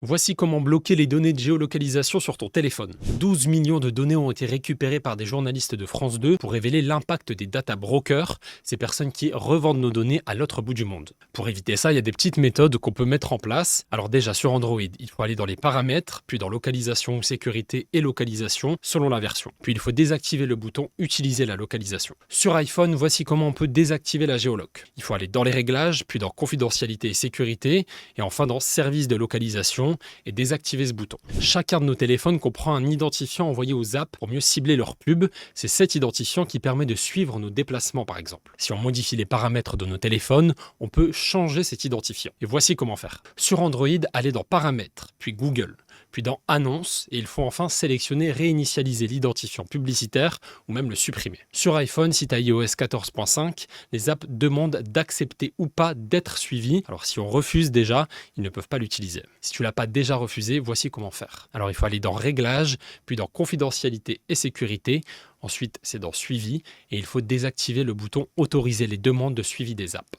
Voici comment bloquer les données de géolocalisation sur ton téléphone. 12 millions de données ont été récupérées par des journalistes de France 2 pour révéler l'impact des data brokers, ces personnes qui revendent nos données à l'autre bout du monde. Pour éviter ça, il y a des petites méthodes qu'on peut mettre en place. Alors déjà sur Android, il faut aller dans les paramètres, puis dans localisation, sécurité et localisation selon la version. Puis il faut désactiver le bouton utiliser la localisation. Sur iPhone, voici comment on peut désactiver la géoloc. Il faut aller dans les réglages, puis dans confidentialité et sécurité, et enfin dans service de localisation et désactiver ce bouton. Chacun de nos téléphones comprend un identifiant envoyé aux apps pour mieux cibler leurs pubs. C'est cet identifiant qui permet de suivre nos déplacements par exemple. Si on modifie les paramètres de nos téléphones, on peut changer cet identifiant. Et voici comment faire. Sur Android, allez dans paramètres, puis Google, puis dans annonces, et il faut enfin sélectionner réinitialiser l'identifiant publicitaire ou même le supprimer. Sur iPhone, si tu as iOS 14.5, les apps demandent d'accepter ou pas d'être suivis. Alors si on refuse déjà, ils ne peuvent pas l'utiliser. Si tu l'as pas déjà refusé, voici comment faire. Alors il faut aller dans réglages, puis dans confidentialité et sécurité. Ensuite, c'est dans suivi et il faut désactiver le bouton autoriser les demandes de suivi des apps.